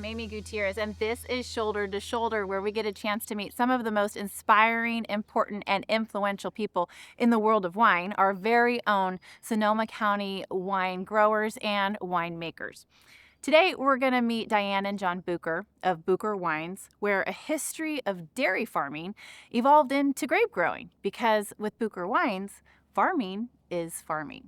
Amy Gutierrez, and this is Shoulder to Shoulder, where we get a chance to meet some of the most inspiring, important, and influential people in the world of wine, our very own Sonoma County wine growers and winemakers. Today, we're going to meet Diane and John Bucher of Bucher Wines, where a history of dairy farming evolved into grape growing, because with Bucher Wines, farming is farming.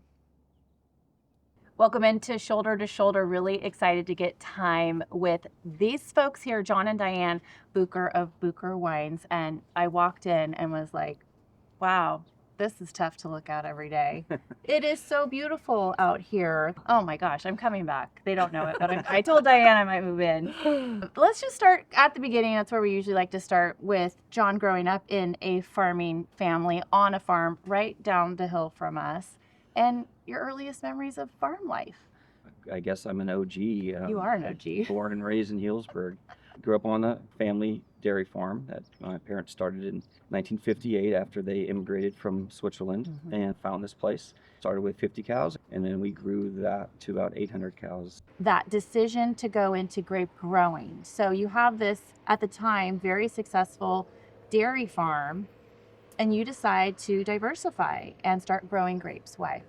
Welcome into Shoulder to Shoulder. Really excited to get time with these folks here, John and Diane Bucher of Bucher Wines. And I walked in and was like, wow, this is tough to look at every day. It is so beautiful out here. Oh my gosh, I'm coming back. They don't know it, but I told Diane I might move in. Let's just start at the beginning. That's where we usually like to start, with John growing up in a farming family on a farm right down the hill from us. And your earliest memories of farm life? I guess I'm an OG. You are an OG. Born and raised in Healdsburg. Grew up on a family dairy farm that my parents started in 1958 after they immigrated from Switzerland and found this place. Started with 50 cows, and then we grew that to about 800 cows. That decision to go into grape growing. So you have this, at the time, very successful dairy farm, and you decide to diversify and start growing grapes. Why?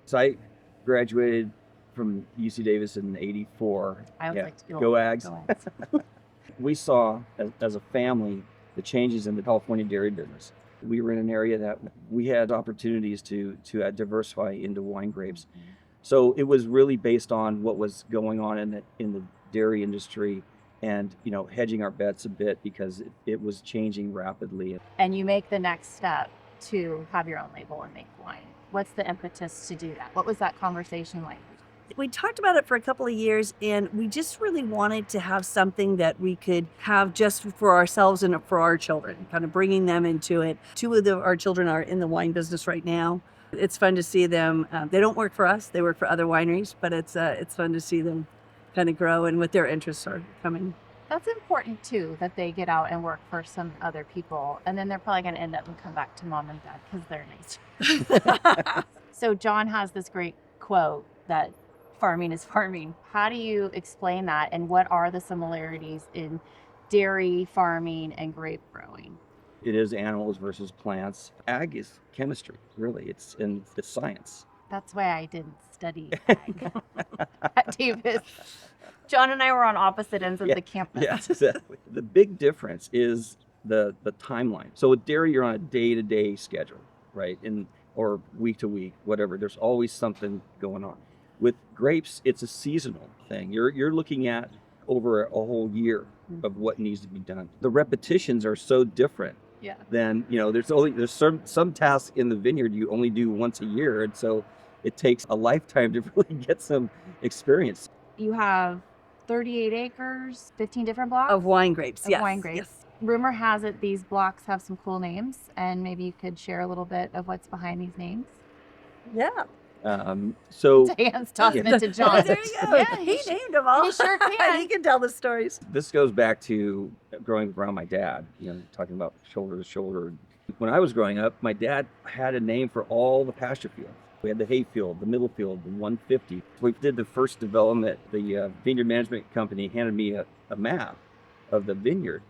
So I graduated from UC Davis in '84. I always like to go Ags. Go Ags. We saw, as a family, the changes in the California dairy business. We were in an area that we had opportunities to diversify into wine grapes. So it was really based on what was going on in the dairy industry, and hedging our bets a bit because it was changing rapidly. And you make the next step to have your own label and make wine. What's the impetus to do that? What was that conversation like? We talked about it for a couple of years, and we just really wanted to have something that we could have just for ourselves and for our children, kind of bringing them into it. Two of our children are in the wine business right now. It's fun to see them. They don't work for us. They work for other wineries, but it's fun to see them kind of grow and what their interests are coming. That's important too, that they get out and work for some other people, and then they're probably going to end up and come back to mom and dad because they're nice. So John has this great quote that farming is farming. How do you explain that, and what are the similarities in dairy farming and grape growing? It is animals versus plants. Ag is chemistry, really. It's science. That's why I didn't study ag at Davis. John and I were on opposite ends of the campus. Yeah, exactly. The big difference is the timeline. So with dairy, you're on a day-to-day schedule, right? Or week to week, whatever. There's always something going on. With grapes, it's a seasonal thing. You're looking at over a whole year of what needs to be done. The repetitions are so different. Yeah. Then there's some tasks in the vineyard you only do once a year, and so it takes a lifetime to really get some experience. You have 38 acres, 15 different blocks? Of wine grapes, yes. Wine grapes. Yes. Rumor has it these blocks have some cool names, and maybe you could share a little bit of what's behind these names. Yeah. So Dan's tossing it to John. There you go. Yeah, he named them all. He sure can. He can tell the stories. this goes back to growing around my dad, talking about shoulder to shoulder. When I was growing up, my dad had a name for all the pasture fields. We had the hay field, the middle field, the 150. We did the first development. The vineyard management company handed me a map of the vineyard,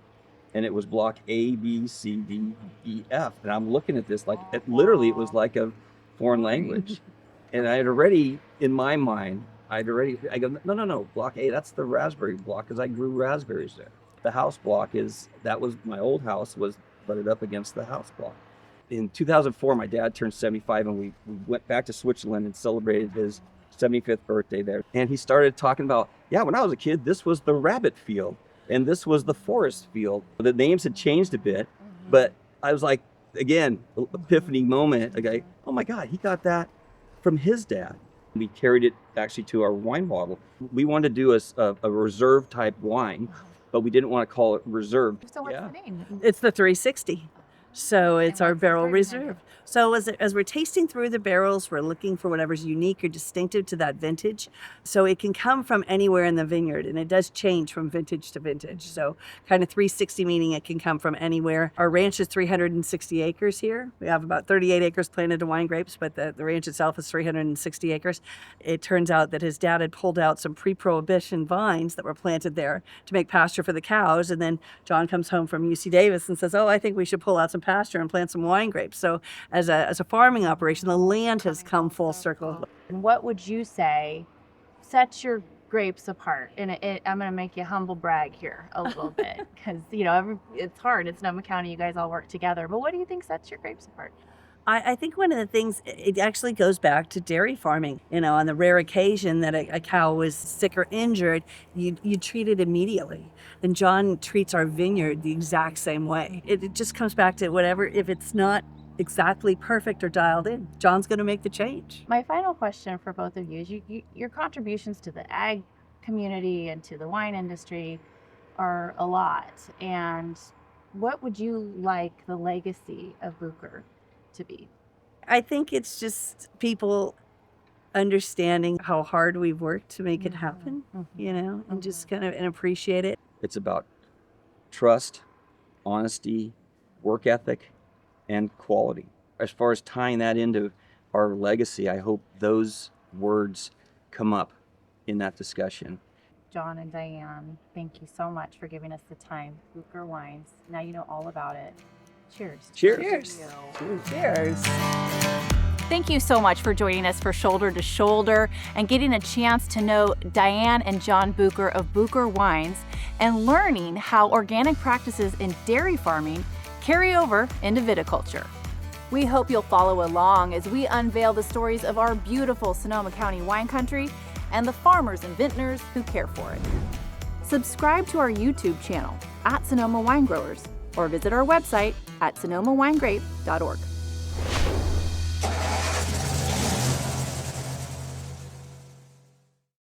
and it was block A, B, C, D, E, F. And I'm looking at this like it was like a foreign language. And I had already, in my mind, I go, no, block A, that's the raspberry block, because I grew raspberries there. The house block my old house was butted up against the house block. In 2004, my dad turned 75, and we went back to Switzerland and celebrated his 75th birthday there. And he started talking about, when I was a kid, this was the rabbit field, and this was the forest field. The names had changed a bit, but I was like, again, epiphany moment. Like, oh my God, he got that from his dad. We carried it actually to our wine bottle. We wanted to do a reserve type wine, but we didn't want to call it reserve. So what's the name? It's the 360. So it's our what's barrel starting reserve. vintage? So as we're tasting through the barrels, we're looking for whatever's unique or distinctive to that vintage. So it can come from anywhere in the vineyard, and it does change from vintage to vintage. So kind of 360, meaning it can come from anywhere. Our ranch is 360 acres here. We have about 38 acres planted to wine grapes, but the ranch itself is 360 acres. It turns out that his dad had pulled out some pre-prohibition vines that were planted there to make pasture for the cows. And then John comes home from UC Davis and says, oh, I think we should pull out some pasture and plant some wine grapes. So as a farming operation, the land has come full circle. And what would you say sets your grapes apart? And I'm going to make you humble brag here a little bit because, it's hard. It's Sonoma County. You guys all work together. But what do you think sets your grapes apart? I think one of the things, it actually goes back to dairy farming. On the rare occasion that a cow was sick or injured, you treat it immediately. And John treats our vineyard the exact same way. It just comes back to whatever, if it's not exactly perfect or dialed in, John's going to make the change. My final question for both of you is your contributions to the ag community and to the wine industry are a lot. And what would you like the legacy of Bucher to be? I think it's just people understanding how hard we've worked to make it happen, and just kind of and appreciate it. It's about trust, honesty, work ethic, and quality. As far as tying that into our legacy, I hope those words come up in that discussion. John and Diane, thank you so much for giving us the time. Bucher Wines. Now you know all about it. Cheers. Cheers. Cheers. Thank you so much for joining us for Shoulder to Shoulder and getting a chance to know Diane and John Bucher of Bucher Wines and learning how organic practices in dairy farming carry over into viticulture. We hope you'll follow along as we unveil the stories of our beautiful Sonoma County wine country and the farmers and vintners who care for it. Subscribe to our YouTube channel at Sonoma Wine Growers or visit our website at sonomawinegrape.org.